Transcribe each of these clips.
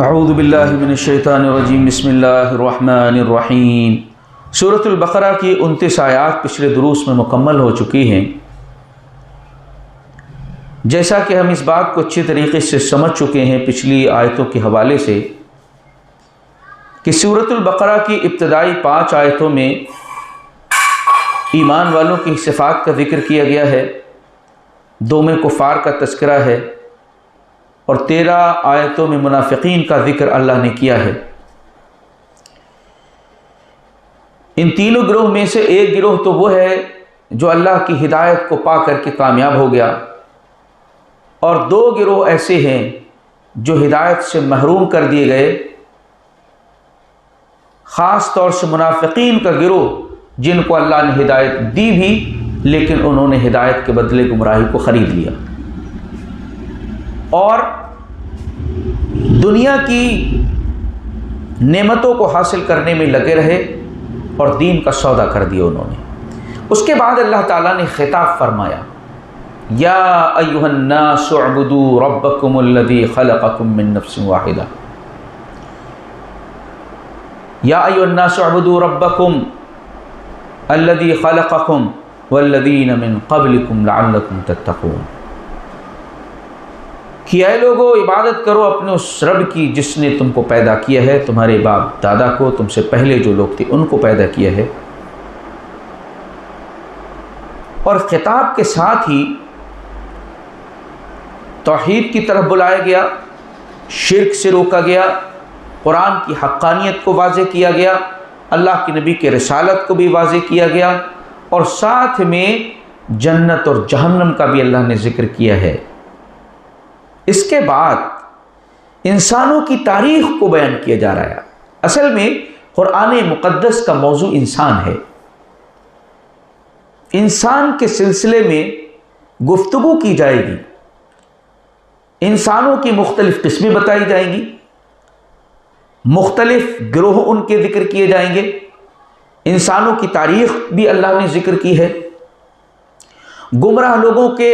اعوذ باللہ من الشیطان الرجیم، بسم اللہ الرحمن الرحیم۔ سورۃ البقرہ کی 29 آیات پچھلے دروس میں مکمل ہو چکی ہیں۔ جیسا کہ ہم اس بات کو اچھی طریقے سے سمجھ چکے ہیں پچھلی آیتوں کے حوالے سے کہ سورۃ البقرہ کی ابتدائی 5 آیتوں میں ایمان والوں کی صفات کا ذکر کیا گیا ہے، 2 میں کفار کا تذکرہ ہے اور 13 آیتوں میں منافقین کا ذکر اللہ نے کیا ہے۔ ان تینوں گروہ میں سے ایک گروہ تو وہ ہے جو اللہ کی ہدایت کو پا کر کے کامیاب ہو گیا، اور 2 گروہ ایسے ہیں جو ہدایت سے محروم کر دیے گئے، خاص طور سے منافقین کا گروہ جن کو اللہ نے ہدایت دی بھی لیکن انہوں نے ہدایت کے بدلے گمراہی کو خرید لیا اور دنیا کی نعمتوں کو حاصل کرنے میں لگے رہے اور دین کا سودا کر دیا انہوں نے۔ اس کے بعد اللہ تعالیٰ نے خطاب فرمایا، یا ایھا الناس اعبدوا ربکم الذی خلقکم من نفس واحدہ، یا ایھا الناس اعبدوا ربکم الذی خلقکم والذین من قبلکم لعلکم تتقون، کہ اے لوگو عبادت کرو اپنے اس رب کی جس نے تم کو پیدا کیا ہے، تمہارے باپ دادا کو، تم سے پہلے جو لوگ تھے ان کو پیدا کیا ہے۔ اور خطاب کے ساتھ ہی توحید کی طرف بلایا گیا، شرک سے روکا گیا، قرآن کی حقانیت کو واضح کیا گیا، اللہ کے نبی کے رسالت کو بھی واضح کیا گیا، اور ساتھ میں جنت اور جہنم کا بھی اللہ نے ذکر کیا ہے۔ اس کے بعد انسانوں کی تاریخ کو بیان کیا جا رہا ہے۔ اصل میں قرآن مقدس کا موضوع انسان ہے۔ انسان کے سلسلے میں گفتگو کی جائے گی، انسانوں کی مختلف قسمیں بتائی جائیں گی، مختلف گروہ ان کے ذکر کیے جائیں گے، انسانوں کی تاریخ بھی اللہ نے ذکر کی ہے، گمراہ لوگوں کے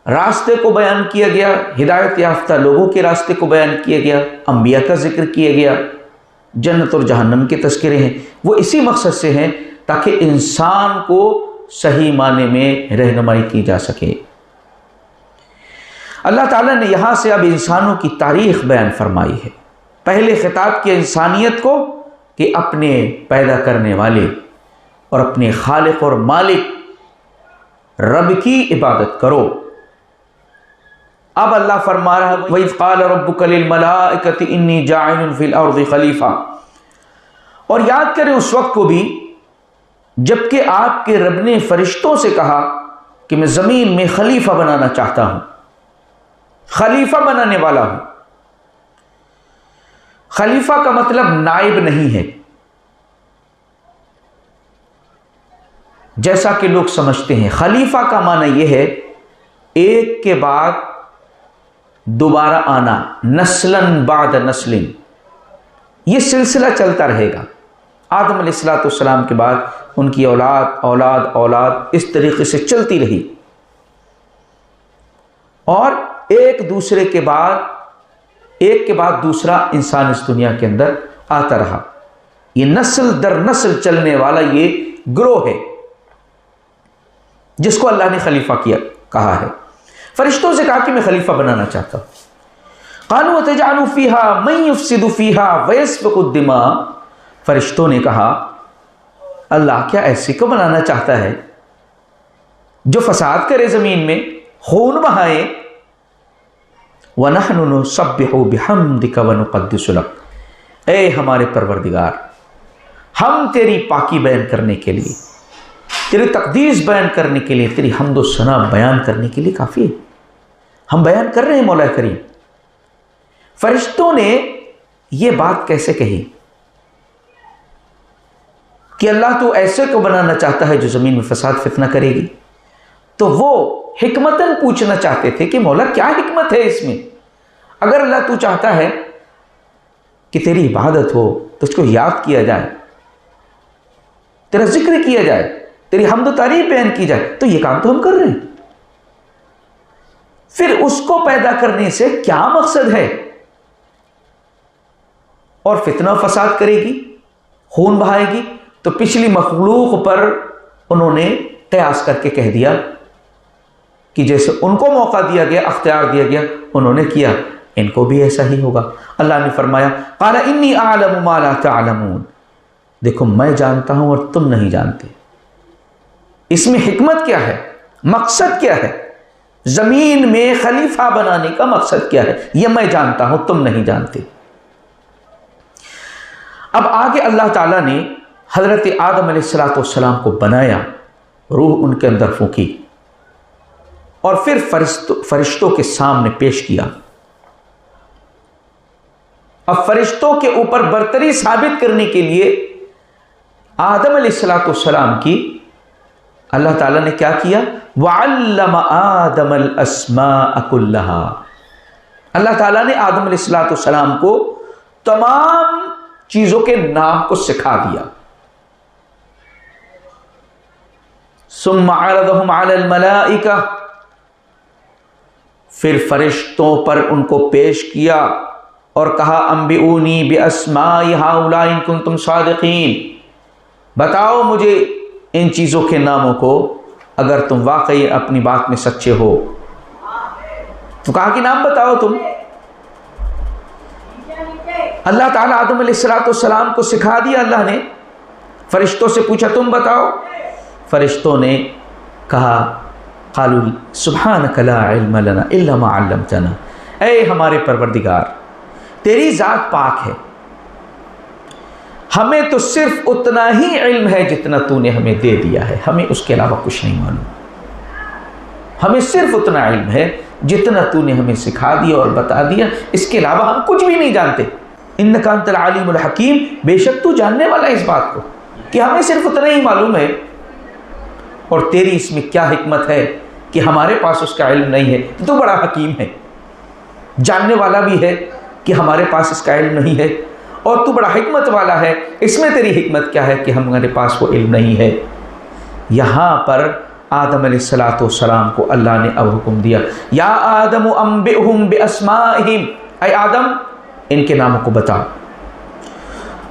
راستے کو بیان کیا گیا، ہدایت یافتہ لوگوں کے راستے کو بیان کیا گیا، انبیاء کا ذکر کیا گیا، جنت اور جہنم کے تذکرے ہیں۔ وہ اسی مقصد سے ہیں تاکہ انسان کو صحیح معنی میں رہنمائی کی جا سکے۔ اللہ تعالیٰ نے یہاں سے اب انسانوں کی تاریخ بیان فرمائی ہے۔ پہلے خطاب کیا انسانیت کو کہ اپنے پیدا کرنے والے اور اپنے خالق اور مالک رب کی عبادت کرو۔ اب اللہ فرما رہا ہے، وَإِذْ قَالَ رَبُّكَ لِلْمَلَائِكَةِ إِنِّي جَاعِلٌ فِي الْأَرْضِ خَلِيفَةً، اور یاد کریں اس وقت کو بھی جبکہ آپ کے رب نے فرشتوں سے کہا کہ میں زمین میں خلیفہ بنانا چاہتا ہوں، خلیفہ بنانے والا ہوں۔ خلیفہ کا مطلب نائب نہیں ہے جیسا کہ لوگ سمجھتے ہیں۔ خلیفہ کا معنی یہ ہے ایک کے بعد دوبارہ آنا، نسلاً بعد نسل، یہ سلسلہ چلتا رہے گا۔ آدم علیہ السلام کے بعد ان کی اولاد اولاد اولاد اس طریقے سے چلتی رہی، اور ایک کے بعد دوسرا انسان اس دنیا کے اندر آتا رہا۔ یہ نسل در نسل چلنے والا یہ گروہ ہے جس کو اللہ نے خلیفہ کہا ہے۔ فرشتوں سے کہا کہ میں خلیفہ بنانا چاہتا ہوں۔ قالوا وتجعل فيها من يفسد فيها ويسفك الدماء، فرشتوں نے کہا اللہ کیا ایسے کو بنانا چاہتا ہے جو فساد کرے، زمین میں خون بہائے۔ وَنَحْنُ نُسَبِّحُ بِحَمْدِكَ وَنُقَدِّسُ لَكَ، اے ہمارے پروردگار، ہم تیری پاکی بیان کرنے کے لیے، تیری تقدیس بیان کرنے کے لیے، تیری حمد و ثنا بیان کرنے کے لیے کافی ہے، ہم بیان کر رہے ہیں مولا کریم۔ فرشتوں نے یہ بات کیسے کہی کہ اللہ تو ایسے کو بنانا چاہتا ہے جو زمین میں فساد فتنہ کرے گی؟ تو وہ حکمتاً پوچھنا چاہتے تھے کہ مولا کیا حکمت ہے اس میں؟ اگر اللہ تو چاہتا ہے کہ تیری عبادت ہو تو اس کو یاد کیا جائے، تیرا ذکر کیا جائے، تیری حمد و تعریف بیان کی جائے، تو یہ کام تو ہم کر رہے ہیں۔ پھر اس کو پیدا کرنے سے کیا مقصد ہے؟ اور فتنہ فساد کرے گی، خون بہائے گی، تو پچھلی مخلوق پر انہوں نے قیاس کر کے کہہ دیا کہ جیسے ان کو موقع دیا گیا، اختیار دیا گیا، انہوں نے کیا، ان کو بھی ایسا ہی ہوگا۔ اللہ نے فرمایا قال انی اعلم ما لا تعلمون، دیکھو میں جانتا ہوں اور تم نہیں جانتے۔ اس میں حکمت کیا ہے، مقصد کیا ہے، زمین میں خلیفہ بنانے کا مقصد کیا ہے، یہ میں جانتا ہوں، تم نہیں جانتے۔ اب آگے اللہ تعالیٰ نے حضرت آدم علیہ السلام کو بنایا، روح ان کے اندر پھونکی اور پھر فرشتوں کے سامنے پیش کیا۔ اب فرشتوں کے اوپر برتری ثابت کرنے کے لیے آدم علیہ السلام کی اللہ تعالیٰ نے کیا کیا؟ وَعَلَّمَ آدَمَ الْأَسْمَاءَ كُلَّهَا، اللہ تعالیٰ نے آدم علیہ السلام کو تمام چیزوں کے نام کو سکھا دیا۔ ثُمَّ عَرَضَهُمْ عَلَى الْمَلَائِكَةِ، پھر فرشتوں پر ان کو پیش کیا اور کہا انبئونی باسماء ہؤلاء ان کنتم صادقین، بتاؤ مجھے ان چیزوں کے ناموں کو اگر تم واقعی اپنی بات میں سچے ہو۔ تو کہا کہ نام بتاؤ تم۔ اللہ تعالیٰ آدم علیہ السلام کو سکھا دیا، اللہ نے فرشتوں سے پوچھا تم بتاؤ، فرشتوں نے کہا قالوا سبحانک لا علم لنا الا ما علمتنا، اے ہمارے پروردگار تیری ذات پاک ہے، ہمیں تو صرف اتنا ہی علم ہے جتنا تو نے ہمیں دے دیا ہے، ہمیں اس کے علاوہ کچھ نہیں معلوم، ہمیں صرف اتنا علم ہے جتنا تو نے ہمیں سکھا دیا اور بتا دیا، اس کے علاوہ ہم کچھ بھی نہیں جانتے۔ انک انت العلیم الحکیم، بے شک تو جاننے والا ہے اس بات کو کہ ہمیں صرف اتنا ہی معلوم ہے، اور تیری اس میں کیا حکمت ہے کہ ہمارے پاس اس کا علم نہیں ہے، تو بڑا حکیم ہے، جاننے والا بھی ہے کہ ہمارے پاس اس کا علم نہیں ہے، اور تو بڑا حکمت والا ہے، اس میں تیری حکمت کیا ہے کہ ہمارے پاس وہ علم نہیں ہے۔ یہاں پر آدم علیہ السلام کو اللہ نے اب حکم دیا یا آدم انبئہم باسمائہم، اے آدم ان کے ناموں کو بتا۔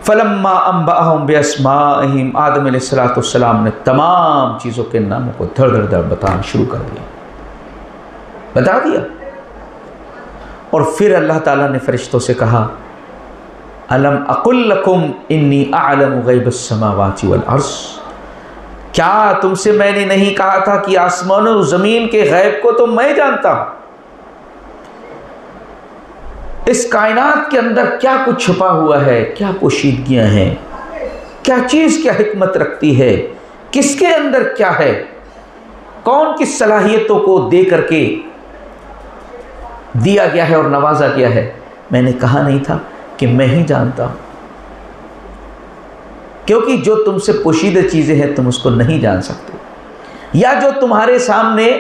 فلما انبأہم باسمائہم، آدم علیہ السلام نے تمام چیزوں کے ناموں کو دھڑ دھڑ دھڑ بتانا شروع کر دیا، بتا دیا۔ اور پھر اللہ تعالیٰ نے فرشتوں سے کہا الم اقل لکم انی اعلم غیب السماوات والارض، کیا تم سے میں نے نہیں کہا تھا کہ آسمان و زمین کے غیب کو تو میں جانتا ہوں؟ اس کائنات کے اندر کیا کچھ چھپا ہوا ہے، کیا پوشیدگیاں ہیں، کیا چیز کیا حکمت رکھتی ہے، کس کے اندر کیا ہے، کون کس صلاحیتوں کو دے کر کے دیا گیا ہے اور نوازا گیا ہے، میں نے کہا نہیں تھا کہ میں ہی جانتا ہوں؟ کیونکہ جو تم سے پوشیدہ چیزیں ہیں تم اس کو نہیں جان سکتے، یا جو تمہارے سامنے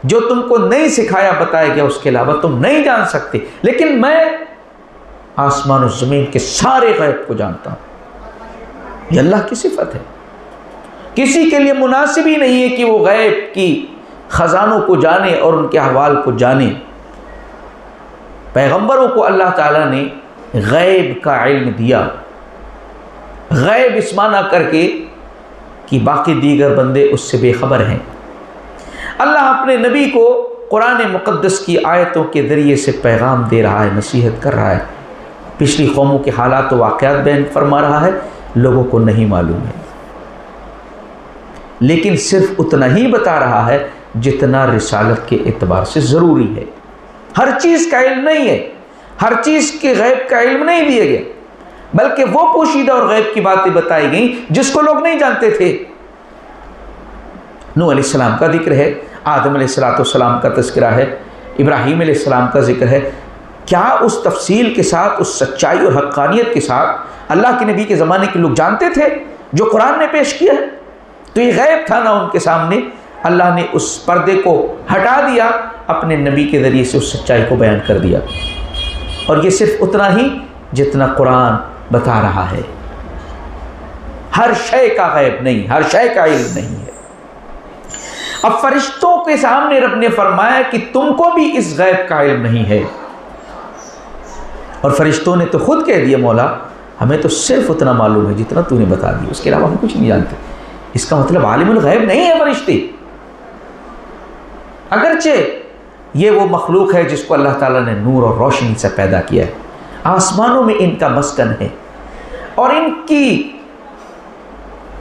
جو تم کو نہیں سکھایا بتایا گیا اس کے علاوہ تم نہیں جان سکتے، لیکن میں آسمان و زمین کے سارے غیب کو جانتا ہوں۔ یہ اللہ کی صفت ہے، کسی کے لیے مناسب ہی نہیں ہے کہ وہ غیب کی خزانوں کو جانے اور ان کے احوال کو جانے۔ پیغمبروں کو اللہ تعالیٰ نے غیب کا علم دیا، غیب اس معنی کر کے کہ باقی دیگر بندے اس سے بے خبر ہیں۔ اللہ اپنے نبی کو قرآن مقدس کی آیتوں کے ذریعے سے پیغام دے رہا ہے، نصیحت کر رہا ہے، پچھلی قوموں کے حالات و واقعات بیان فرما رہا ہے، لوگوں کو نہیں معلوم ہے، لیکن صرف اتنا ہی بتا رہا ہے جتنا رسالت کے اعتبار سے ضروری ہے۔ ہر چیز کا علم نہیں ہے، ہر چیز کے غیب کا علم نہیں دیا گیا، بلکہ وہ پوشیدہ اور غیب کی باتیں بتائی گئیں جس کو لوگ نہیں جانتے تھے۔ نوح علیہ السلام کا ذکر ہے، آدم علیہ السلام کا تذکرہ ہے، ابراہیم علیہ السلام کا ذکر ہے۔ کیا اس تفصیل کے ساتھ، اس سچائی اور حقانیت کے ساتھ اللہ کے نبی کے زمانے کے لوگ جانتے تھے جو قرآن نے پیش کیا ہے؟ تو یہ غیب تھا نا ان کے سامنے، اللہ نے اس پردے کو ہٹا دیا، اپنے نبی کے ذریعے سے اس سچائی کو بیان کر دیا، اور یہ صرف اتنا ہی جتنا قرآن بتا رہا ہے، ہر شے کا غیب نہیں، ہر شے کا علم نہیں ہے۔ اب فرشتوں کے سامنے رب نے فرمایا کہ تم کو بھی اس غیب کا علم نہیں ہے، اور فرشتوں نے تو خود کہہ دیا مولا ہمیں تو صرف اتنا معلوم ہے جتنا تو نے بتا دیا، اس کے علاوہ ہم کچھ نہیں جانتے۔ اس کا مطلب عالم الغیب نہیں ہے فرشتے، اگرچہ یہ وہ مخلوق ہے جس کو اللہ تعالیٰ نے نور اور روشنی سے پیدا کیا ہے، آسمانوں میں ان کا مسکن ہے، اور ان کی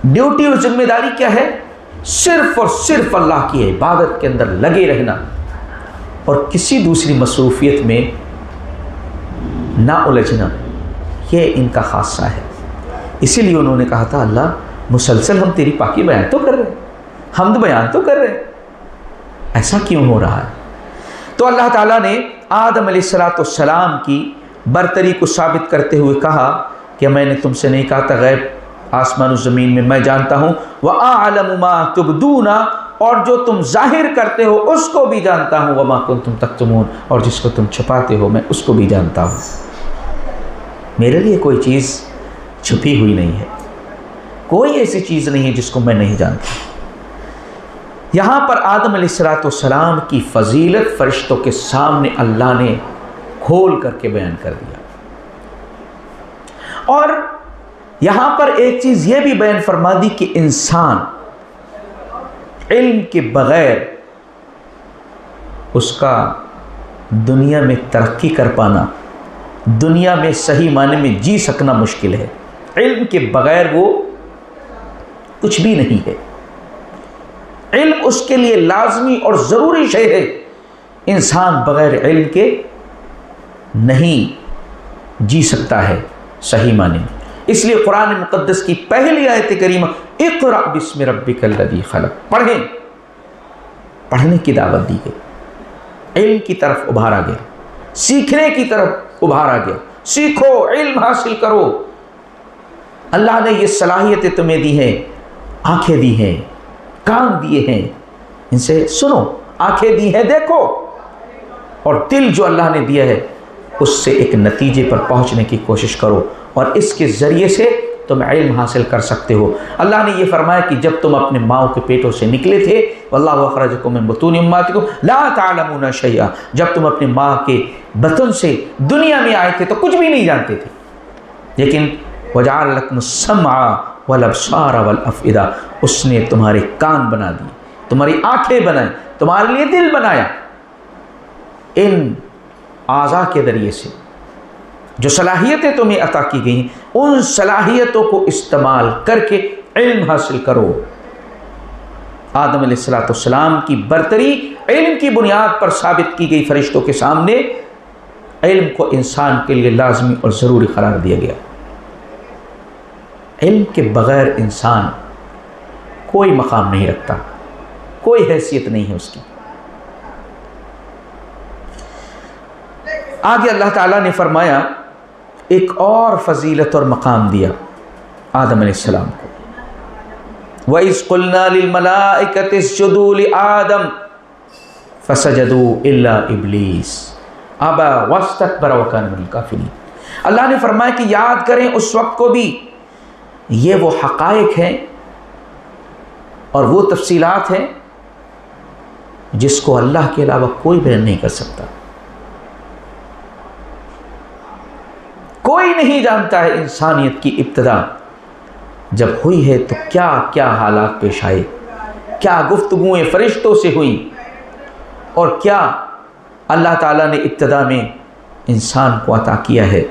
ڈیوٹی اور ذمہ داری کیا ہے؟ صرف اور صرف اللہ کی عبادت کے اندر لگے رہنا اور کسی دوسری مصروفیت میں نہ الجھنا، یہ ان کا خاصہ ہے۔ اسی لیے انہوں نے کہا تھا اللہ مسلسل ہم تیری پاکی بیان تو کر رہے ہیں، حمد بیان تو کر رہے ہیں، ایسا کیوں ہو رہا ہے؟ تو اللہ تعالیٰ نے آدم علیہ السلام کی برتری کو ثابت کرتے ہوئے کہا کہ میں نے تم سے نہیں کہا تھا غیب آسمان و زمین میں میں جانتا ہوں، وَأَعْلَمُ مَا تُبْدُونَ، اور جو تم ظاہر کرتے ہو اس کو بھی جانتا ہوں، وَمَا كُنْتُمْ تَكْتُمُونَ، اور جس کو تم چھپاتے ہو میں اس کو بھی جانتا ہوں۔ میرے لیے کوئی چیز چھپی ہوئی نہیں ہے، کوئی ایسی چیز نہیں ہے جس کو میں نہیں جانتا۔ یہاں پر آدم علیہ السلام کی فضیلت فرشتوں کے سامنے اللہ نے کھول کر کے بیان کر دیا، اور یہاں پر ایک چیز یہ بھی بیان فرما دی کہ انسان علم کے بغیر اس کا دنیا میں ترقی کر پانا، دنیا میں صحیح معنی میں جی سکنا مشکل ہے۔ علم کے بغیر وہ کچھ بھی نہیں ہے، علم اس کے لیے لازمی اور ضروری شے ہے، انسان بغیر علم کے نہیں جی سکتا ہے صحیح معنی میں۔ اس لیے قرآن مقدس کی پہلی آیت کریمہ اقرأ بسم ربک الذی خلق، پڑھنے کی دعوت دی گئی، علم کی طرف ابھارا گیا، سیکھنے کی طرف ابھارا گیا، سیکھو، علم حاصل کرو۔ اللہ نے یہ صلاحیتیں تمہیں دی ہیں، آنکھیں دی ہیں، کان دیے ہیں، ان سے سنو، آنکھیں دی ہیں دیکھو، اور دل جو اللہ نے دیا ہے اس سے ایک نتیجے پر پہنچنے کی کوشش کرو، اور اس کے ذریعے سے تم علم حاصل کر سکتے ہو۔ اللہ نے یہ فرمایا کہ جب تم اپنے ماؤں کے پیٹوں سے نکلے تھے، واللہ اخرجکم من بطون امہاتکم لا تعلمون شیئا، جب تم اپنے ماں کے بطن سے دنیا میں آئے تھے تو کچھ بھی نہیں جانتے تھے، لیکن وجعل لکم السمع والابصار والافئدہ، اس نے تمہارے کان بنا دیے، تمہاری آنکھیں بنائیں، تمہارے لیے دل بنایا۔ ان اعضاء کے ذریعے سے جو صلاحیتیں تمہیں عطا کی گئی ہیں، ان صلاحیتوں کو استعمال کر کے علم حاصل کرو۔ آدم علیہ السلام کی برتری علم کی بنیاد پر ثابت کی گئی، فرشتوں کے سامنے علم کو انسان کے لیے لازمی اور ضروری قرار دیا گیا۔ علم کے بغیر انسان کوئی مقام نہیں رکھتا، کوئی حیثیت نہیں ہے اس کی۔ آگے اللہ تعالیٰ نے فرمایا، ایک اور فضیلت اور مقام دیا آدم علیہ السلام کو، وَإِذْ قُلْنَا لِلْمَلَائِكَةِ اسْجُدُوا لِآدَمَ فَسَجَدُوا إِلَّا إِبْلِيسَ أَبَى وَاسْتَكْبَرَ وَكَانَ مِنَ الْكَافِرِينَ۔ اللہ نے فرمایا کہ یاد کریں اس وقت کو بھی، یہ وہ حقائق ہیں اور وہ تفصیلات ہیں جس کو اللہ کے علاوہ کوئی بیان نہیں کر سکتا، کوئی نہیں جانتا ہے انسانیت کی ابتدا جب ہوئی ہے تو کیا کیا حالات پیش آئے، کیا گفتگویں فرشتوں سے ہوئی، اور کیا اللہ تعالیٰ نے ابتدا میں انسان کو عطا کیا ہے۔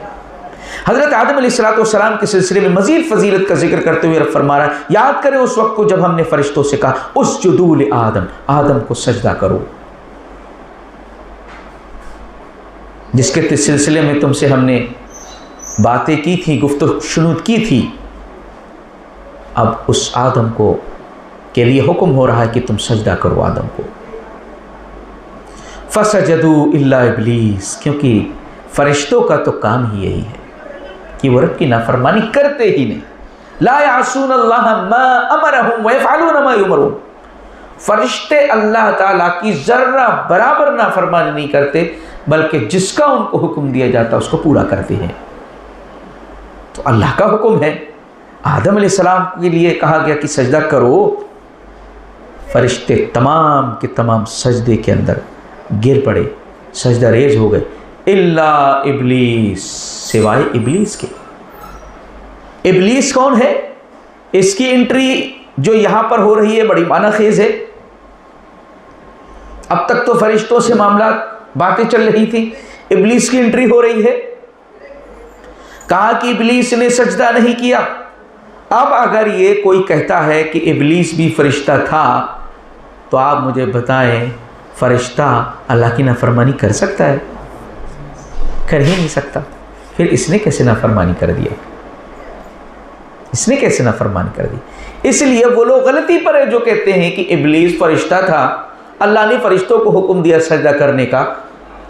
حضرت آدم علیہ السلام کے سلسلے میں مزید فضیلت کا ذکر کرتے ہوئے رب فرما رہا ہے، یاد کریں اس وقت کو جب ہم نے فرشتوں سے کہا اسجدوا لآدم، آدم کو سجدہ کرو، جس کے سلسلے میں تم سے ہم نے باتیں کی تھی، گفتگو شنود کی تھی۔ اب اس آدم کو کے لیے حکم ہو رہا ہے کہ تم سجدہ کرو آدم کو۔ فسجدوا الا ابلیس، کیونکہ فرشتوں کا تو کام ہی یہی ہے کہ وہ رب کی نافرمانی کرتے ہی نہیں، لا یعصون اللہ ما امرہم ویفعلون ما یؤمرون، فرشتے اللہ تعالیٰ کی ذرہ برابر نافرمانی نہیں کرتے، بلکہ جس کا ان کو حکم دیا جاتا اس کو پورا کرتے ہیں۔ تو اللہ کا حکم ہے، آدم علیہ السلام کے لیے کہا گیا کہ سجدہ کرو، فرشتے تمام کے تمام سجدے کے اندر گر پڑے، سجدہ ریز ہو گئے، الا ابلیس، سوائے ابلیس کے۔ ابلیس کون ہے؟ اس کی انٹری جو یہاں پر ہو رہی ہے بڑی معنی خیز ہے۔ اب تک تو فرشتوں سے معاملات باتیں چل رہی تھی، ابلیس کی انٹری ہو رہی ہے۔ کہا کہ ابلیس نے سجدہ نہیں کیا۔ اب اگر یہ کوئی کہتا ہے کہ ابلیس بھی فرشتہ تھا تو آپ مجھے بتائیں فرشتہ اللہ کی نافرمانی کر سکتا ہے؟ کر ہی نہیں سکتا۔ پھر اس نے کیسے نافرمانی کر دیا؟ اس نے کیسے نافرمانی کر دی؟ اس لیے وہ لوگ غلطی پر ہے جو کہتے ہیں کہ ابلیس فرشتہ تھا، اللہ نے فرشتوں کو حکم دیا سجدہ کرنے کا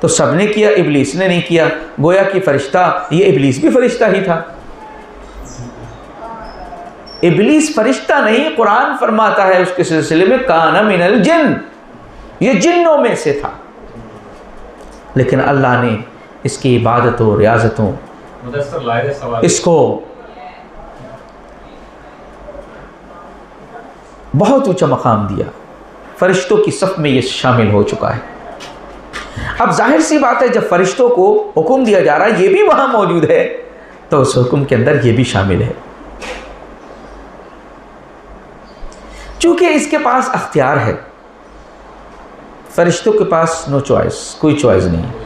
تو سب نے کیا، ابلیس نے نہیں کیا، گویا کہ فرشتہ، یہ ابلیس بھی فرشتہ ہی تھا۔ ابلیس فرشتہ نہیں، قرآن فرماتا ہے اس کے سلسلے میں کان من الجن، یہ جنوں میں سے تھا، لیکن اللہ نے اس کی عبادتوں ریاضتوں اس کو بہت اونچا مقام دیا، فرشتوں کی صف میں یہ شامل ہو چکا ہے۔ اب ظاہر سی بات ہے جب فرشتوں کو حکم دیا جا رہا ہے، یہ بھی وہاں موجود ہے، تو اس حکم کے اندر یہ بھی شامل ہے، چونکہ اس کے پاس اختیار ہے۔ فرشتوں کے پاس نو چوائس، کوئی چوائس نہیں ہے،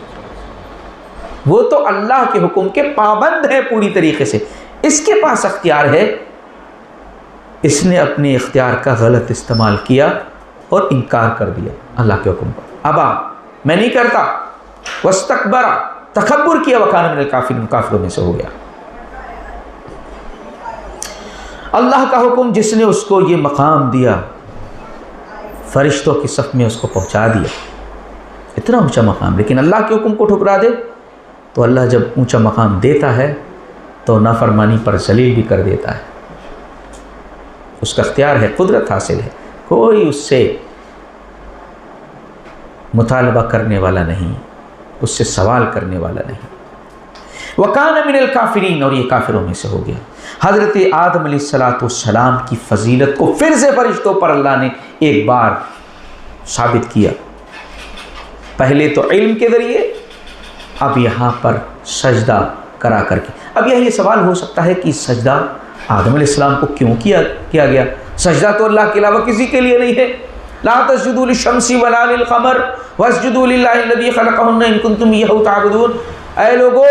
وہ تو اللہ کے حکم کے پابند ہے پوری طریقے سے، اس کے پاس اختیار ہے۔ اس نے اپنے اختیار کا غلط استعمال کیا اور انکار کر دیا اللہ کے حکم پر، ابا میں نہیں کرتا، واستکبر، تکبر کیا، وکان من الکافرین، کافروں میں سے ہو گیا۔ اللہ کا حکم جس نے اس کو یہ مقام دیا، فرشتوں کی صف میں اس کو پہنچا دیا، اتنا اونچا مقام، لیکن اللہ کے حکم کو ٹھکرا دے تو اللہ جب اونچا مقام دیتا ہے تو نافرمانی پر ذلیل بھی کر دیتا ہے۔ اس کا اختیار ہے، قدرت حاصل ہے، کوئی اس سے مطالبہ کرنے والا نہیں، اس سے سوال کرنے والا نہیں۔ وَكَانَ مِنَ الْكَافِرِينَ، اور یہ کافروں میں سے ہو گیا۔ حضرت آدم علیہ السلام کی فضیلت کو پھر سے فرشتوں پر اللہ نے ایک بار ثابت کیا، پہلے تو علم کے ذریعے، اب یہاں پر سجدہ کرا کر کے۔ اب یہ سوال ہو سکتا ہے کہ سجدہ آدم علیہ السلام کو کیوں کیا گیا؟ سجدہ تو اللہ کے علاوہ کسی کے لیے نہیں ہے۔ لا تسجدوا للشمس ولا للقمر واسجدوا للہ الذی خلقہن ان کنتم ایہ تعبدون۔ اے لوگو،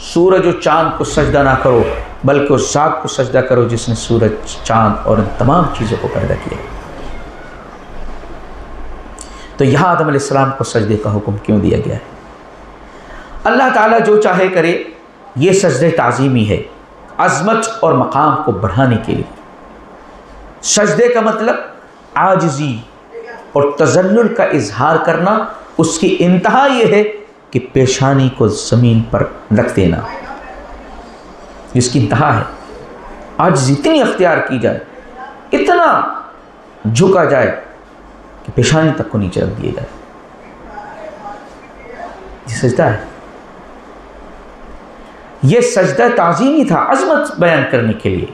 سورج و چاند کو سجدہ نہ کرو بلکہ اس ذات کو سجدہ کرو جس نے سورج، چاند اور ان تمام چیزوں کو پیدا کیا۔ تو یہاں آدم علیہ السلام کو سجدے کا حکم کیوں دیا گیا ہے؟ اللہ تعالیٰ جو چاہے کرے، یہ سجدہ تعظیمی ہے، عظمت اور مقام کو بڑھانے کے لیے۔ سجدے کا مطلب عاجزی اور تذلل کا اظہار کرنا، اس کی انتہا یہ ہے کہ پیشانی کو زمین پر رکھ دینا، اس کی انتہا ہے۔ عاجزی اتنی اختیار کی جائے، اتنا جھکا جائے کہ پیشانی تک کو نیچے رکھ دیا جائے، یہ سجدہ ہے۔ یہ سجدہ تعظیمی تھا، عظمت بیان کرنے کے لیے،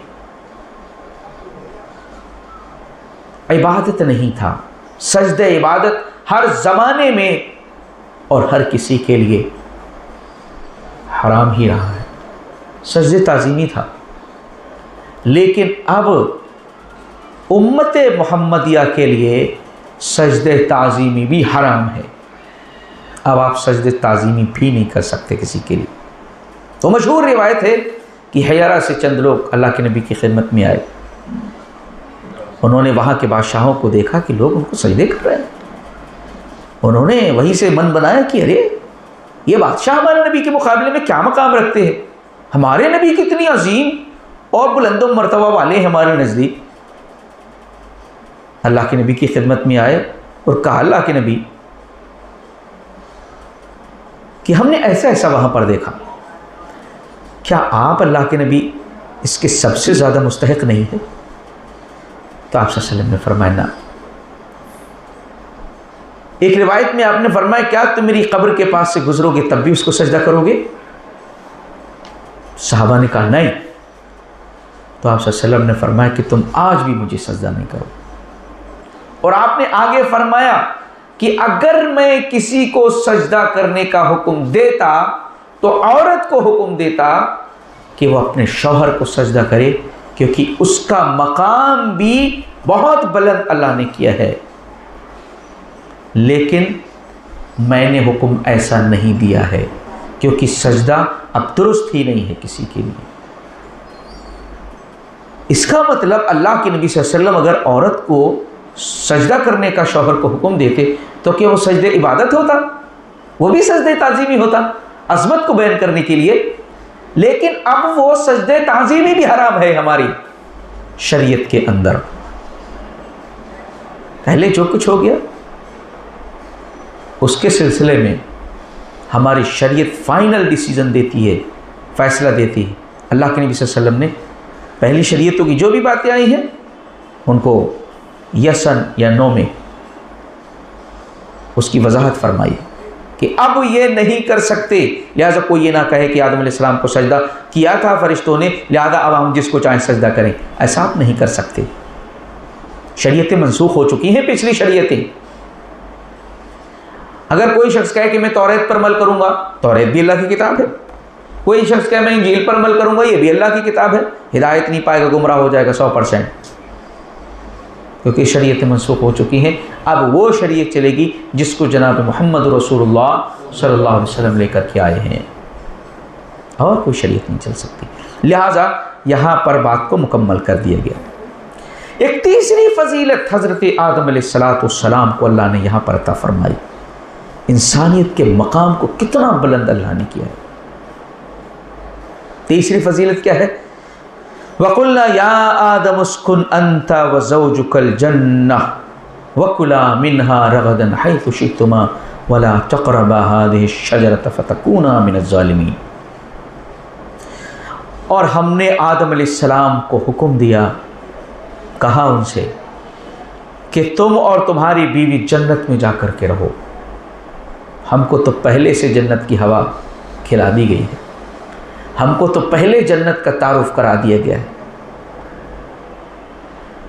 عبادت نہیں تھا۔ سجدہ عبادت ہر زمانے میں اور ہر کسی کے لیے حرام ہی رہا ہے، سجدہ تعظیمی تھا، لیکن اب امت محمدیہ کے لیے سجدہ تعظیمی بھی حرام ہے۔ اب آپ سجدہ تعظیمی بھی نہیں کر سکتے کسی کے لیے۔ تو مشہور روایت ہے کہ حیرہ سے چند لوگ اللہ کے نبی کی خدمت میں آئے، انہوں نے وہاں کے بادشاہوں کو دیکھا کہ لوگ ان کو سجدے کر رہے ہیں، انہوں نے وہیں سے من بنایا کہ ارے یہ بادشاہ ہمارے نبی کے مقابلے میں کیا مقام رکھتے ہیں، ہمارے نبی کتنی عظیم اور بلند و مرتبہ والے ہیں ہمارے نزدیک۔ اللہ کے نبی کی خدمت میں آئے اور کہا اللہ کے نبی کہ ہم نے ایسا ایسا وہاں پر دیکھا، کیا آپ اللہ کے نبی اس کے سب سے زیادہ مستحق نہیں ہے؟ تو آپ صلی اللہ علیہ وسلم نے فرمایا نہ۔ ایک روایت میں آپ نے فرمایا کیا تم میری قبر کے پاس سے گزرو گے تب بھی اس کو سجدہ کرو گے؟ صحابہ نے کہا نہیں۔ تو آپ صلی اللہ علیہ وسلم نے فرمایا کہ تم آج بھی مجھے سجدہ نہیں کرو، اور آپ نے آگے فرمایا کہ اگر میں کسی کو سجدہ کرنے کا حکم دیتا تو عورت کو حکم دیتا کہ کہ وہ اپنے شوہر کو سجدہ کرے، کیونکہ اس کا مقام بھی بہت بلند اللہ نے کیا ہے، لیکن میں نے حکم ایسا نہیں دیا ہے، کیونکہ سجدہ اب درست ہی نہیں ہے کسی کے لیے۔ اس کا مطلب اللہ کے نبی صلی اللہ علیہ وسلم اگر عورت کو سجدہ کرنے کا شوہر کو حکم دیتے تو کیا وہ سجدہ عبادت ہوتا؟ وہ بھی سجدہ تعظیمی ہوتا عظمت کو بیان کرنے کے لیے، لیکن اب وہ سجدہ تعظیمی بھی حرام ہے ہماری شریعت کے اندر۔ پہلے جو کچھ ہو گیا اس کے سلسلے میں ہماری شریعت فائنل ڈیسیژن دیتی ہے، فیصلہ دیتی ہے۔ اللہ کے نبی صلی اللہ علیہ وسلم نے پہلی شریعتوں کی جو بھی باتیں آئی ہیں ان کو یسن یا نو میں اس کی وضاحت فرمائی کہ اب یہ نہیں کر سکتے، لہذا کوئی یہ نہ کہے کہ آدم علیہ السلام کو سجدہ کیا تھا فرشتوں نے، لہذا اب ہم جس کو چاہیں سجدہ کریں، ایسا آپ نہیں کر سکتے۔ شریعتیں منسوخ ہو چکی ہیں، پچھلی شریعتیں۔ اگر کوئی شخص کہے کہ میں توریت پر عمل کروں گا، توریت بھی اللہ کی کتاب ہے۔ کوئی شخص کہے میں انجیل پر عمل کروں گا، یہ بھی اللہ کی کتاب ہے۔ ہدایت نہیں پائے گا، گمراہ ہو جائے گا 100%، کیونکہ شریعتیں منسوخ ہو چکی ہیں۔ اب وہ شریعت چلے گی جس کو جناب محمد رسول اللہ صلی اللہ علیہ وسلم لے کر کے آئے ہیں، اور کوئی شریعت نہیں چل سکتی۔ لہٰذا یہاں پر بات کو مکمل کر دیا گیا۔ ایک تیسری فضیلت حضرت آدم علیہ السلام کو اللہ نے یہاں پر عطا فرمائی۔ انسانیت کے مقام کو کتنا بلند اللہ نے کیا ہے۔ تیسری فضیلت کیا ہے؟ وَقُلْنَا يَا آدَمُ اسْكُنْ أَنْتَ وَزَوْجُكَ الْجَنَّةَ وَكُلَا مِنْهَا رَغَدًا حَيْثُ شِئْتُمَا وَلَا تَقْرَبَا هَٰذِهِ الشَّجَرَةَ فَتَكُونَا مِنَ الظَّالِمِينَ۔ اور ہم نے آدم علیہ السلام کو حکم دیا، کہا ان سے کہ تم اور تمہاری بیوی جنت میں جا کر کے رہو۔ ہم کو تو پہلے سے جنت کی ہوا کھلا دی گئی ہے، ہم کو تو پہلے جنت کا تعارف کرا دیا گیا ہے۔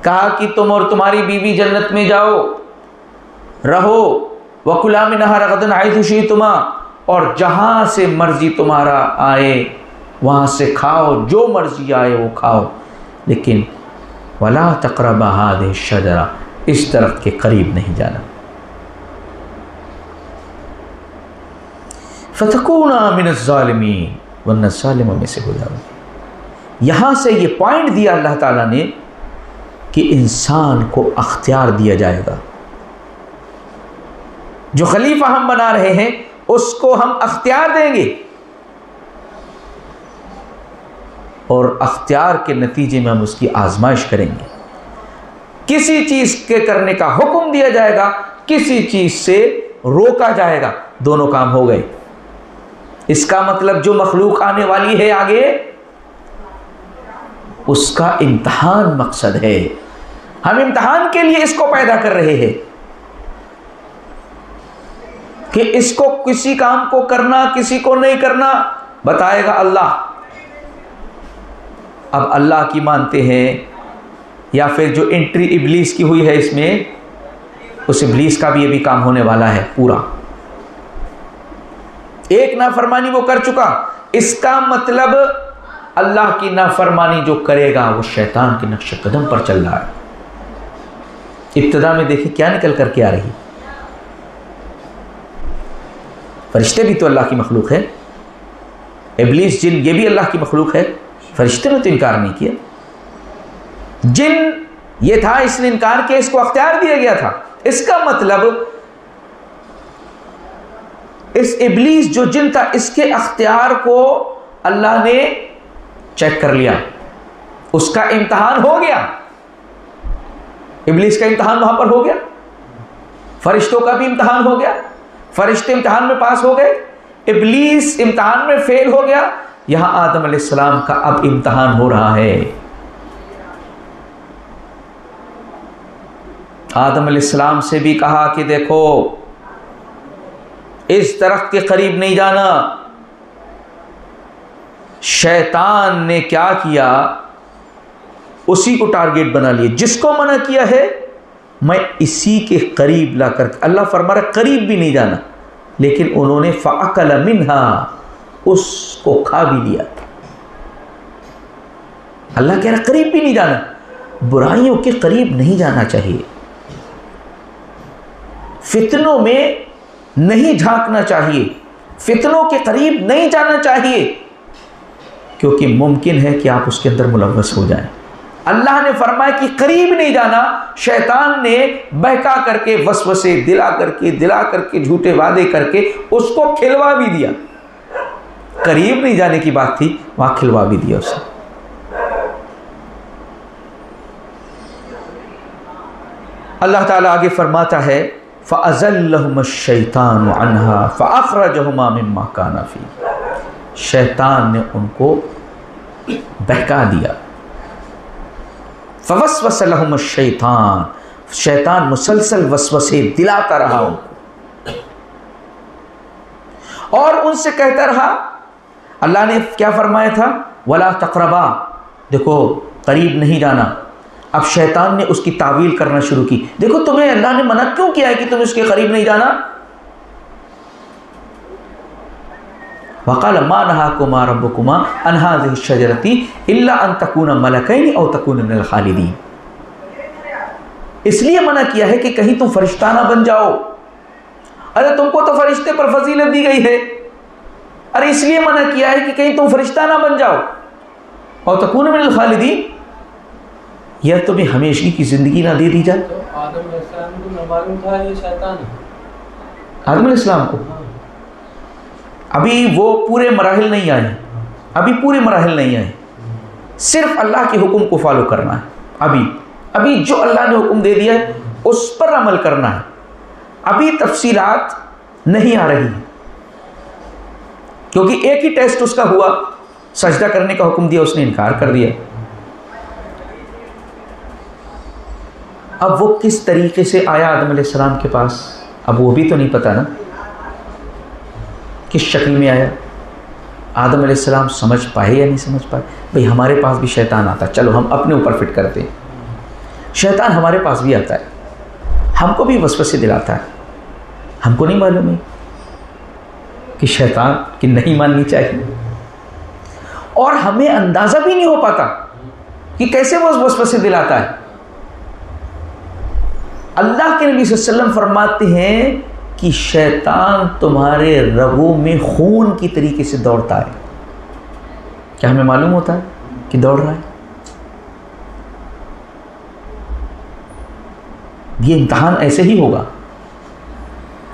کہا کہ تم اور تمہاری بیوی جنت میں جاؤ، رہو، وَكُلَا مِنْهَا رَغَدًا حَيْثُ شِئْتُمَا، اور جہاں سے مرضی تمہارا آئے وہاں سے کھاؤ، جو مرضی آئے وہ کھاؤ، لیکن وَلَا تَقْرَبَا هَٰذِهِ الشَّجَرَةَ، اس درخت کے قریب نہیں جانا۔ فَتَكُونَا مِنَ الظَّالِمِينَ، ورنہ ظالموں میں سے ہو جاؤ۔ یہاں سے یہ پوائنٹ دیا اللہ تعالیٰ نے کہ انسان کو اختیار دیا جائے گا۔ جو خلیفہ ہم بنا رہے ہیں اس کو ہم اختیار دیں گے، اور اختیار کے نتیجے میں ہم اس کی آزمائش کریں گے۔ کسی چیز کے کرنے کا حکم دیا جائے گا، کسی چیز سے روکا جائے گا، دونوں کام ہو گئے۔ اس کا مطلب جو مخلوق آنے والی ہے آگے، اس کا امتحان مقصد ہے۔ ہم امتحان کے لیے اس کو پیدا کر رہے ہیں کہ اس کو کسی کام کو کرنا، کسی کو نہیں کرنا بتائے گا اللہ۔ اب اللہ کی مانتے ہیں یا پھر جو انٹری ابلیس کی ہوئی ہے اس میں، اس ابلیس کا بھی یہ بھی کام ہونے والا ہے پورا۔ ایک نافرمانی وہ کر چکا، اس کا مطلب اللہ کی نافرمانی جو کرے گا وہ شیطان کے نقش قدم پر چل رہا ہے۔ ابتدا میں دیکھیں کیا نکل کر کے آ رہی، فرشتے بھی تو اللہ کی مخلوق ہے، ابلیس جن یہ بھی اللہ کی مخلوق ہے، فرشتے نے تو انکار نہیں کیا۔ جن یہ تھا، اس نے انکار کیا، اس کو اختیار دیا گیا تھا۔ اس کا مطلب اس ابلیس جو جن تھا، اس کے اختیار کو اللہ نے چیک کر لیا، اس کا امتحان ہو گیا۔ ابلیس کا امتحان وہاں پر ہو گیا، فرشتوں کا بھی امتحان ہو گیا، فرشتے امتحان میں پاس ہو گئے، ابلیس امتحان میں فیل ہو گیا۔ یہاں آدم علیہ السلام کا اب امتحان ہو رہا ہے۔ آدم علیہ السلام سے بھی کہا کہ دیکھو اس درخت کے قریب نہیں جانا۔ شیطان نے کیا کیا، اسی کو ٹارگیٹ بنا لیا، جس کو منع کیا ہے میں اسی کے قریب لا کر، اللہ فرما رہا قریب بھی نہیں جانا، لیکن انہوں نے فَأَكَلَ مِنْهَا، اس کو کھا بھی لیا۔ اللہ کہہ رہا قریب بھی نہیں جانا، برائیوں کے قریب نہیں جانا چاہیے، فتنوں میں نہیں جھانکنا چاہیے، فتنوں کے قریب نہیں جانا چاہیے، کیونکہ ممکن ہے کہ آپ اس کے اندر ملوث ہو جائیں۔ اللہ نے فرمایا کہ قریب نہیں جانا، شیطان نے بہکا کر کے، وسوسے دلا کر کے جھوٹے وعدے کر کے اس کو کھلوا بھی دیا۔ قریب نہیں جانے کی بات تھی، وہاں کھلوا بھی دیا اسے۔ اللہ تعالیٰ آگے فرماتا ہے فَأَزَلَّهُمَ الشَّيْطَانُ عَنْهَا فَأَخْرَجَهُمَا مِمَّا كَانَ فِيهِ، شیطان نے ان کو بہکا دیا۔ فَوَسْوَسَ لَهُمَ الشَّيْطَانُ، شیطان مسلسل وسوسے دلاتا رہا ان کو، اور ان سے کہتا رہا، اللہ نے کیا فرمایا تھا وَلَا تَقْرَبَا، دیکھو قریب نہیں جانا۔ اب شیطان نے اس کی تعویل کرنا شروع کی، دیکھو تمہیں اللہ نے منع کیوں کیا ہے کہ تم اس کے قریب نہیں جانا؟ وَقَالَ مَا نَهَاكُمَا رَبُّكُمَا عَنْ هَٰذِهِ الشَّجَرَةِ إِلَّا أَن تَكُونَ مَلَكَيْنِ أَوْ تَكُونَ مِنَ الْخَالِدِينَ، اس لیے منع کیا ہے کہ کہیں تم فرشتہ نہ بن جاؤ۔ ارے تم کو تو فرشتے پر فضیلت دی گئی ہے، ارے اس لیے منع کیا ہے کہ کہیں تم فرشتہ نہ بن جاؤ۔ اور تکون من الخالدین، یا تمہیں ہمیشگی کی زندگی نہ دے دی جائے۔ آدم علیہ السلام کو نہ معلوم تھا یہ شیطان ہے؟ آدم علیہ السلام کو ابھی وہ پورے مراحل نہیں آئے، صرف اللہ کے حکم کو فالو کرنا ہے۔ ابھی جو اللہ نے حکم دے دیا ہے اس پر عمل کرنا ہے، ابھی تفصیلات نہیں آ رہی ہیں، کیونکہ ایک ہی ٹیسٹ اس کا ہوا، سجدہ کرنے کا حکم دیا، اس نے انکار کر دیا۔ اب وہ کس طریقے سے آیا آدم علیہ السلام کے پاس، اب وہ بھی تو نہیں پتا نا کس شکل میں آیا۔ آدم علیہ السلام سمجھ پائے یا نہیں سمجھ پائے؟ بھئی ہمارے پاس بھی شیطان آتا ہے، چلو ہم اپنے اوپر فٹ کرتے ہیں، شیطان ہمارے پاس بھی آتا ہے، ہم کو بھی وسوسے دلاتا ہے، ہم کو نہیں معلوم ہے کہ شیطان کی نہیں ماننی چاہیے، اور ہمیں اندازہ بھی نہیں ہو پاتا کہ کیسے وہ وسوسے دلاتا ہے۔ اللہ کے نبی صلی اللہ علیہ وسلم فرماتے ہیں کہ شیطان تمہارے رگوں میں خون کی طریقے سے دوڑتا ہے۔ کیا ہمیں معلوم ہوتا ہے کہ دوڑ رہا ہے؟ یہ امتحان ایسے ہی ہوگا۔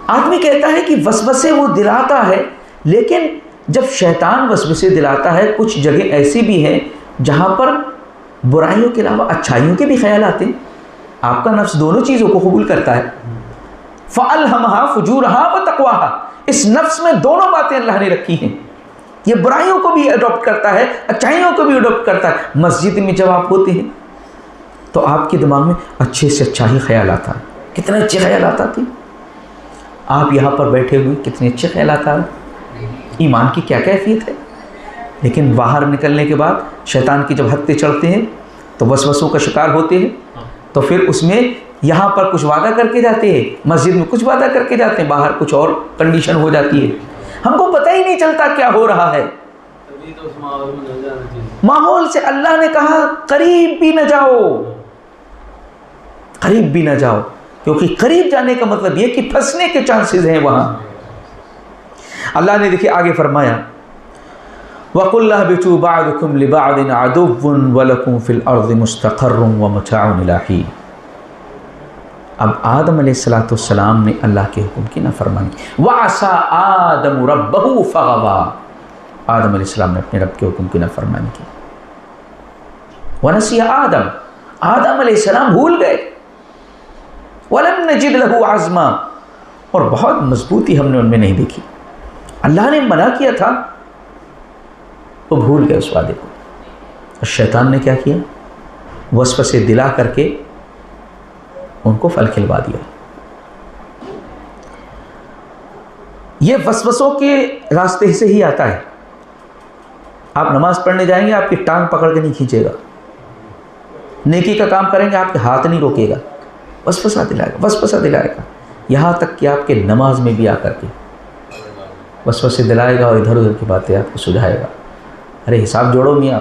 آدمی کہتا ہے کہ وسوسے وہ دلاتا ہے، لیکن جب شیطان وسوسے دلاتا ہے، کچھ جگہ ایسی بھی ہیں جہاں پر برائیوں کے علاوہ اچھائیوں کے بھی خیال آتے ہیں۔ آپ کا نفس دونوں چیزوں کو قبول کرتا ہے، فَأَلْهَمَهَا فُجُورَهَا وَتَقْوَاهَا، اس نفس میں دونوں باتیں اللہ نے رکھی ہیں، یہ برائیوں کو بھی اڈاپٹ کرتا ہے، اچھائیوں کو بھی اڈاپٹ کرتا ہے۔ مسجد میں جب آپ ہوتے ہیں تو آپ کے دماغ میں اچھے سے اچھا ہی خیال آتا ہے، کتنے اچھے خیالات آتے ہیں۔ آپ یہاں پر بیٹھے ہوئے کتنے اچھے خیالات آ رہے، ایمان کی کیا کیفیت ہے، لیکن باہر نکلنے کے بعد شیطان کی جب حد پہ چڑھتے ہیں تو وسوسوں کا شکار ہوتے ہیں، تو پھر اس میں یہاں پر کچھ وعدہ کر کے جاتے ہیں، مسجد میں کچھ وعدہ کر کے جاتے ہیں، باہر کچھ اور کنڈیشن ہو جاتی ہے، ہم کو پتہ ہی نہیں چلتا کیا ہو رہا ہے۔ ماحول سے اللہ نے کہا قریب بھی نہ جاؤ، قریب بھی نہ جاؤ، کیونکہ قریب جانے کا مطلب یہ کہ پھنسنے کے چانسز ہیں وہاں۔ اللہ نے دیکھیں آگے فرمایا وَقُلْ اهْبِطُوا بَعْضُكُمْ لِبَعْضٍ عَدُوٌّ وَلَكُمْ فِي الْأَرْضِ مُسْتَقَرٌّ وَمَتَاعٌ إِلَىٰ حِينٍ۔ اب آدم علیہ السلام نے اللہ کے حکم کی نافرمانی کی، وَعَصَىٰ آدَمُ رَبَّهُ فَغَوَىٰ، آدم علیہ السلام نے اپنے رب کے حکم کی نافرمانی کی۔ وَنَسِيَ آدم علیہ السلام بھول گئے، وَلَمْ نَجِدْ لَهُ عَزْمًا، اور بہت مضبوطی ہم نے ان میں نہیں دیکھی۔ اللہ نے منع کیا تھا، وہ بھول گئے اس وعدے کو، اور شیطان نے کیا کیا، وسوسے دلا کر کے ان کو پھل کھلوا دیا۔ یہ وسوسوں کے راستے سے ہی آتا ہے۔ آپ نماز پڑھنے جائیں گے، آپ کی ٹانگ پکڑ کے نہیں کھینچے گا، نیکی کا کام کریں گے آپ کے ہاتھ نہیں روکے گا، وسوسہ دلائے گا، یہاں تک کہ آپ کے نماز میں بھی آ کر کے وسوسے دلائے گا اور ادھر ادھر کی باتیں آپ کو سجھائے گا۔ ارے حساب جوڑو میاں،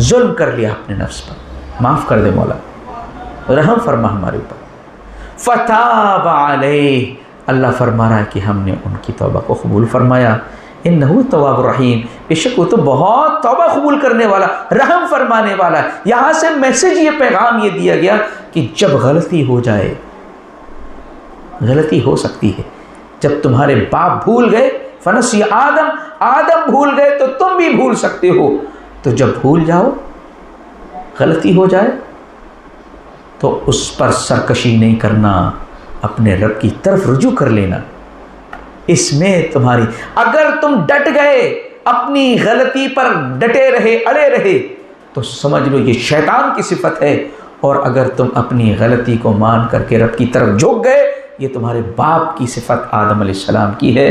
ظلم کر لیا اپنے نفس پر، معاف کر دے مولا، رحم فرما ہمارے اوپر۔ فتاب علیہ، اللہ فرما رہا ہے کہ ہم نے ان کی توبہ کو قبول فرمایا۔ انہ تواب الرحیم، بے شک وہ تو بہت توبہ قبول کرنے والا، رحم فرمانے والا ہے۔ یہاں سے میسج، یہ پیغام یہ دیا گیا کہ جب غلطی ہو جائے، غلطی ہو سکتی ہے، جب تمہارے باپ بھول گئے، فنسی آدم بھول گئے تو تم بھی بھول سکتے ہو، تو جب بھول جاؤ، غلطی ہو جائے تو اس پر سرکشی نہیں کرنا، اپنے رب کی طرف رجوع کر لینا۔ اس میں تمہاری، اگر تم ڈٹ گئے، اپنی غلطی پر ڈٹے رہے، اڑے رہے، تو سمجھ لو یہ شیطان کی صفت ہے، اور اگر تم اپنی غلطی کو مان کر کے رب کی طرف جھک گئے، یہ تمہارے باپ کی صفت آدم علیہ السلام کی ہے،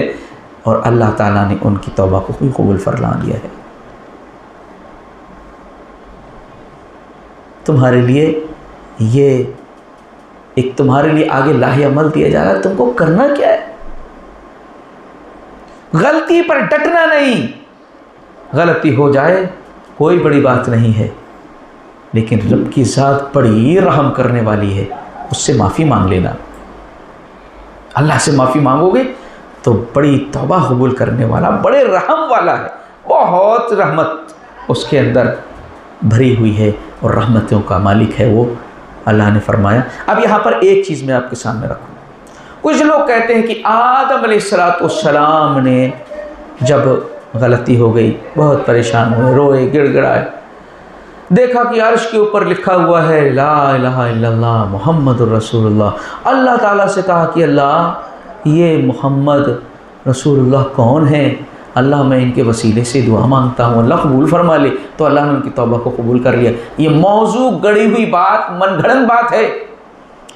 اور اللہ تعالیٰ نے ان کی توبہ کو بھی قبول فرما لیا ہے۔ تمہارے لیے یہ ایک، تمہارے لیے آگے لاہ عمل دیا جا رہا ہے، تم کو کرنا کیا ہے؟ غلطی پر ڈٹنا نہیں، غلطی ہو جائے کوئی بڑی بات نہیں ہے، لیکن رب کی ذات بڑی رحم کرنے والی ہے، اس سے معافی مانگ لینا۔ اللہ سے معافی مانگو گے تو بڑی توبہ قبول کرنے والا، بڑے رحم والا ہے، بہت رحمت اس کے اندر بھری ہوئی ہے، اور رحمتوں کا مالک ہے وہ، اللہ نے فرمایا۔ اب یہاں پر ایک چیز میں آپ کے سامنے رکھوں، کچھ لوگ کہتے ہیں کہ آدم علیہ السلام نے جب غلطی ہو گئی، بہت پریشان ہوئے، روئے، گڑ گڑائے، دیکھا کہ عرش کے اوپر لکھا ہوا ہے لا الہ الا اللہ محمد الرسول اللہ۔ اللہ تعالیٰ سے کہا کہ اللہ یہ محمد رسول اللہ کون ہیں؟ اللہ میں ان کے وسیلے سے دعا مانگتا ہوں، اللہ قبول فرما لے۔ تو اللہ نے ان کی توبہ کو قبول کر لیا۔ یہ موضوع گڑی ہوئی بات، من گھڑن بات ہے،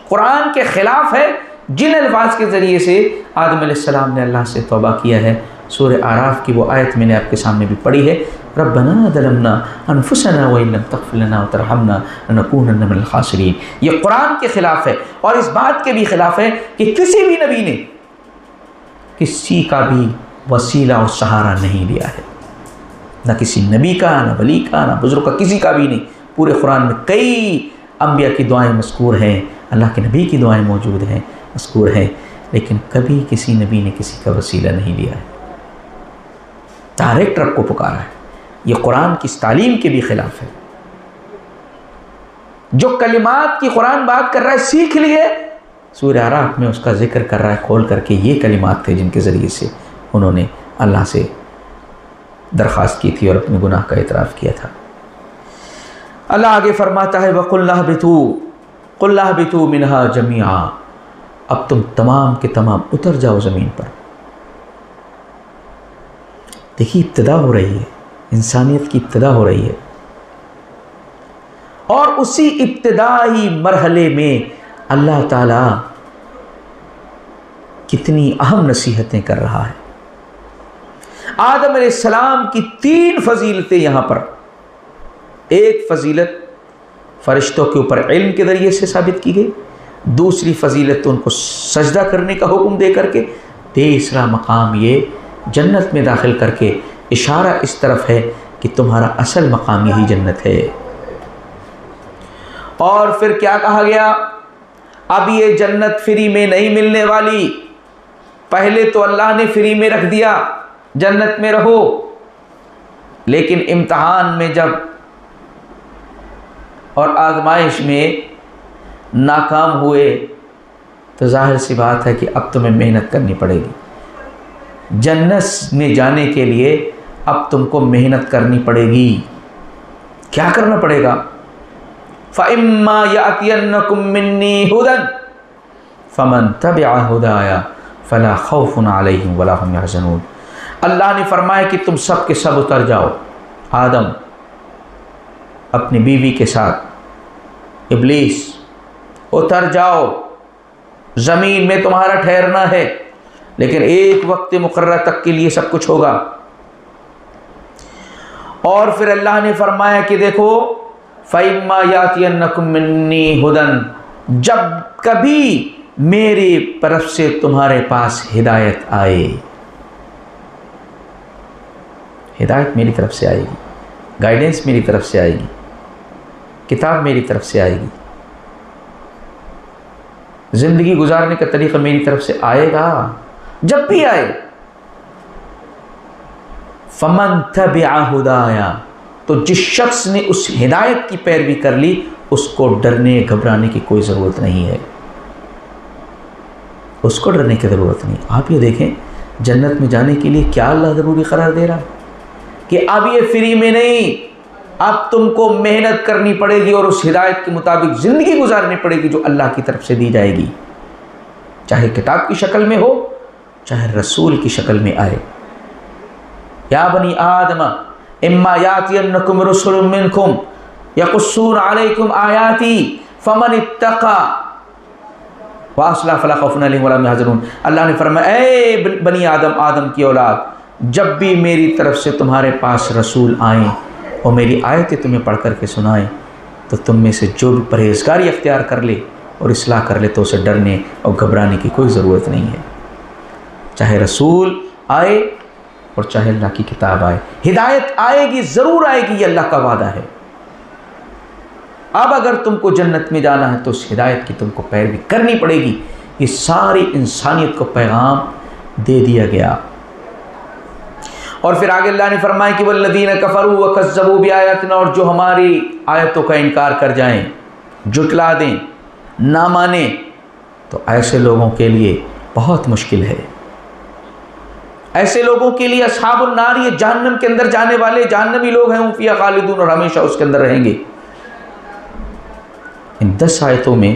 قرآن کے خلاف ہے، جن الفاظ کے ذریعے سے آدم علیہ السلام نے اللہ سے توبہ کیا ہے۔ سورہ اعراف کی وہ آیت میں نے آپ کے سامنے بھی پڑھی ہے، ربنا ظلمنا انفسنا وان لم تغفر لنا وترحمنا لنکونن من الخاسرین۔ یہ قرآن کے خلاف ہے، اور اس بات کے بھی خلاف ہے کہ کسی بھی نبی نے کسی کا بھی وسیلہ اور سہارا نہیں لیا ہے، نہ کسی نبی کا، نہ ولی کا، نہ بزرگ کا، کسی کا بھی نہیں۔ پورے قرآن میں کئی انبیاء کی دعائیں مذکور ہیں، اللہ کے نبی کی دعائیں موجود ہیں، مذکور ہیں، لیکن کبھی کسی نبی نے کسی کا وسیلہ نہیں لیا ہے، ڈائریکٹ رب کو پکارا ہے۔ یہ قرآن کی اس تعلیم کے بھی خلاف ہے۔ جو کلمات کی قرآن بات کر رہا ہے، سیکھ لیے، سورہ اعراف میں اس کا ذکر کر رہا ہے کھول کر کے، یہ کلمات تھے جن کے ذریعے سے انہوں نے اللہ سے درخواست کی تھی اور اپنے گناہ کا اعتراف کیا تھا۔ اللہ آگے فرماتا ہے وَقُلْنَا اهْبِطُوا مِنْهَا جَمِيعًا، اب تم تمام کے تمام اتر جاؤ زمین پر۔ دیکھیے ابتدا ہو رہی ہے، انسانیت کی ابتدا ہو رہی ہے، اور اسی ابتدائی مرحلے میں اللہ تعالیٰ کتنی اہم نصیحتیں کر رہا ہے۔ آدم علیہ السلام کی 3 فضیلتیں یہاں پر، ایک فضیلت فرشتوں کے اوپر علم کے ذریعے سے ثابت کی گئی، دوسری فضیلت ان کو سجدہ کرنے کا حکم دے کر کے، تیسرا مقام یہ جنت میں داخل کر کے اشارہ اس طرف ہے کہ تمہارا اصل مقام یہی جنت ہے۔ اور پھر کیا کہا گیا؟ اب یہ جنت فری میں نہیں ملنے والی، پہلے تو اللہ نے فری میں رکھ دیا جنت میں رہو، لیکن امتحان میں جب اور آزمائش میں ناکام ہوئے تو ظاہر سی بات ہے کہ اب تمہیں محنت کرنی پڑے گی، جنت میں جانے کے لیے اب تم کو محنت کرنی پڑے گی۔ کیا کرنا پڑے گا؟ فَإِمَّا يَأْتِيَنَّكُم مِّنِّي هُدًى فَمَن تَبِعَ هُدَايَ فَلَا خَوْفٌ عَلَيْهِمْ وَلَا هُمْ يَحْزَنُونَ۔ اللہ نے فرمایا کہ تم سب کے سب اتر جاؤ، آدم اپنی بیوی کے ساتھ، ابلیس اتر جاؤ، زمین میں تمہارا ٹھہرنا ہے، لیکن ایک وقت مقررہ تک کے لیے سب کچھ ہوگا۔ اور پھر اللہ نے فرمایا کہ دیکھو فَإِمَّا يَأْتِيَنَّكُم مِّنِّي هُدًى، جب کبھی میری طرف سے تمہارے پاس ہدایت آئے، ہدایت میری طرف سے آئے گی، گائیڈنس میری طرف سے آئے گی، کتاب میری طرف سے آئے گی، زندگی گزارنے کا طریقہ میری طرف سے آئے گا۔ جب بھی آئے، فمن تبع ہدایا، تو جس شخص نے اس ہدایت کی پیروی کر لی اس کو ڈرنے گھبرانے کی کوئی ضرورت نہیں ہے، اس کو ڈرنے کی ضرورت نہیں۔ آپ یہ دیکھیں جنت میں جانے کے لیے کیا اللہ ضروری قرار دے رہا ہے کہ اب یہ فری میں نہیں، اب تم کو محنت کرنی پڑے گی اور اس ہدایت کے مطابق زندگی گزارنی پڑے گی جو اللہ کی طرف سے دی جائے گی، چاہے کتاب کی شکل میں ہو چاہے رسول کی شکل میں آئے۔ یا بنی آدم اما یاتینکم رسل منکم یقصون علیکم آیاتی فمن اتقی واصلح فلا خوف علیہم ولا هم یحزنون۔ اللہ نے فرمایا اے بنی آدم، آدم کی اولاد، جب بھی میری طرف سے تمہارے پاس رسول آئیں اور میری آیتیں تمہیں پڑھ کر کے سنائیں تو تم میں سے جو بھی پرہیزگاری اختیار کر لے اور اصلاح کر لے تو اسے ڈرنے اور گھبرانے کی کوئی ضرورت نہیں ہے، چاہے رسول آئے اور چاہے اللہ کی کتاب آئے، ہدایت آئے گی، ضرور آئے گی، یہ اللہ کا وعدہ ہے۔ اب اگر تم کو جنت میں جانا ہے تو اس ہدایت کی تم کو پیروی کرنی پڑے گی۔ یہ ساری انسانیت کو پیغام دے دیا گیا۔ اور پھر آگے اللہ نے فرمایا کہ والذین کفروا وکذبوا بآیاتنا، اور جو ہماری آیتوں کا انکار کر جائیں، جھٹلا دیں، نہ مانیں، تو ایسے لوگوں کے لیے بہت مشکل ہے۔ ایسے لوگوں کے لیے اصحاب النار، یہ جہنم کے اندر جانے والے جہنمی لوگ ہیں، ہم فیہا خالدون، اور ہمیشہ اس کے اندر رہیں گے۔ ان 10 آیتوں میں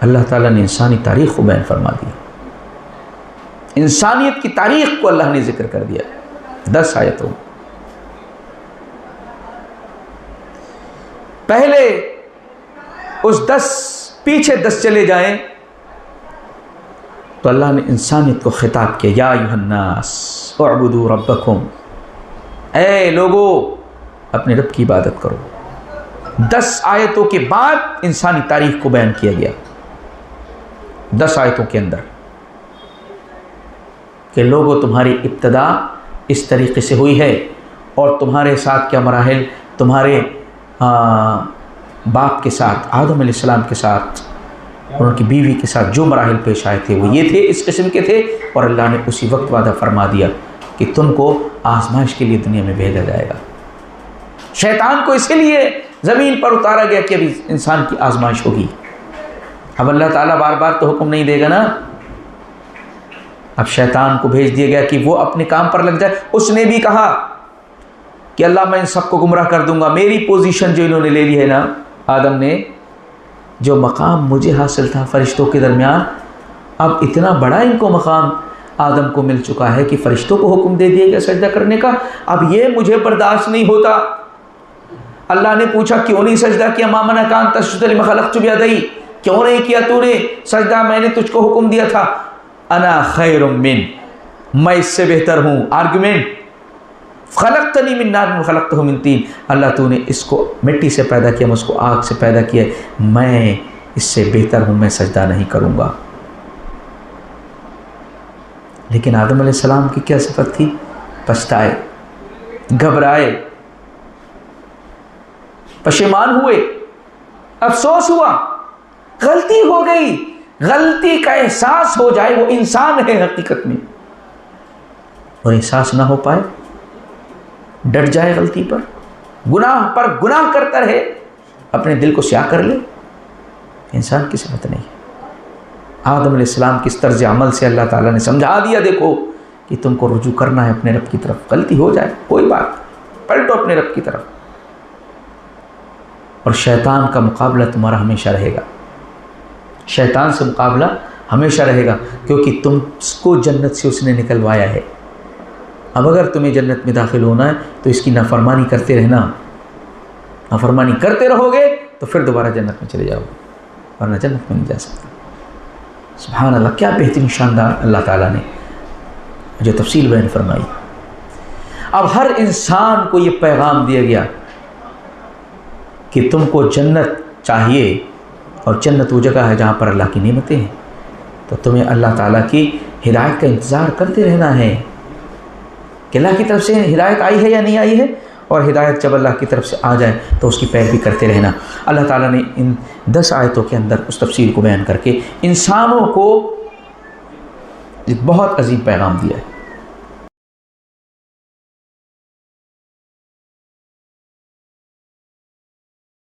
اللہ تعالیٰ نے انسانی تاریخ کو بیان فرما دیا، انسانیت کی تاریخ کو اللہ نے ذکر کر دیا 10 آیتوں۔ پہلے اس 10 پیچھے 10 چلے جائیں تو اللہ نے انسانیت کو خطاب کیا، یا ایھا الناس اعبدوا ربکم، اے لوگو اپنے رب کی عبادت کرو۔ 10 آیتوں کے بعد انسانی تاریخ کو بیان کیا گیا 10 آیتوں کے اندر کہ لوگوں تمہاری ابتدا اس طریقے سے ہوئی ہے اور تمہارے ساتھ کیا مراحل، تمہارے باپ کے ساتھ آدم علیہ السلام کے ساتھ اور ان کی بیوی کے ساتھ جو مراحل پیش آئے تھے وہ یہ تھے، اس قسم کے تھے، اور اللہ نے اسی وقت وعدہ فرما دیا کہ تم کو آزمائش کے لیے دنیا میں بھیجا جائے گا۔ شیطان کو اسی لیے زمین پر اتارا گیا کہ ابھی انسان کی آزمائش ہوگی۔ اب اللہ تعالیٰ بار بار تو حکم نہیں دے گا نا، اب شیطان کو بھیج دیا گیا کہ وہ اپنے کام پر لگ جائے۔ اس نے بھی کہا کہ اللہ میں ان سب کو گمراہ کر دوں گا، میری پوزیشن جو انہوں نے لے لی ہے نا، آدم نے جو مقام مجھے حاصل تھا فرشتوں کے درمیان، اب اتنا بڑا ان کو مقام آدم کو مل چکا ہے کہ فرشتوں کو حکم دے دیا گیا سجدہ کرنے کا، اب یہ مجھے برداشت نہیں ہوتا۔ اللہ نے پوچھا کیوں نہیں سجدہ کیا، ما منعک ان تسجد لما خلقت بیدی، کیوں نہیں کیا تو نے سجدہ، میں نے تجھ کو حکم دیا تھا۔ انا خیر من، میں اس سے بہتر ہوں، آرگومنٹ، خلقتنی من نار وخلقتہ من طین، اللہ تو نے اس کو مٹی سے پیدا کیا، میں اس کو آگ سے پیدا کیا، میں اس سے بہتر ہوں، میں سجدہ نہیں کروں گا۔ لیکن آدم علیہ السلام کی کیا صفت تھی؟ پچھتائے، گھبرائے، پشیمان ہوئے، افسوس ہوا، غلطی ہو گئی، غلطی کا احساس ہو جائے، وہ انسان ہے حقیقت میں، اور احساس نہ ہو پائے، ڈٹ جائے غلطی پر، گناہ پر گناہ کرتا رہے، اپنے دل کو سیاہ کر لے، انسان کی صفت نہیں ہے۔ آدم علیہ السلام کی اس طرز عمل سے اللہ تعالیٰ نے سمجھا دیا، دیکھو کہ تم کو رجوع کرنا ہے اپنے رب کی طرف، غلطی ہو جائے کوئی بات، پلٹو اپنے رب کی طرف، اور شیطان کا مقابلہ تمہارا ہمیشہ رہے گا، شیطان سے مقابلہ ہمیشہ رہے گا، کیونکہ تم کو جنت سے اس نے نکلوایا ہے۔ اب اگر تمہیں جنت میں داخل ہونا ہے تو اس کی نافرمانی کرتے رہنا، نافرمانی کرتے رہو گے تو پھر دوبارہ جنت میں چلے جاؤ گے، ورنہ جنت میں نہیں جا سکتے۔ سبحان اللہ، کیا بہترین شاندار اللہ تعالیٰ نے جو تفصیل بیان فرمائی۔ اب ہر انسان کو یہ پیغام دیا گیا کہ تم کو جنت چاہیے، اور جنت وہ جگہ ہے جہاں پر اللہ کی نعمتیں ہیں، تو تمہیں اللہ تعالیٰ کی ہدایت کا انتظار کرتے رہنا ہے کہ اللہ کی طرف سے ہدایت آئی ہے یا نہیں آئی ہے، اور ہدایت جب اللہ کی طرف سے آ جائے تو اس کی پیروی کرتے رہنا۔ اللہ تعالیٰ نے ان 10 آیتوں کے اندر اس تفصیل کو بیان کر کے انسانوں کو ایک بہت عظیم پیغام دیا ہے۔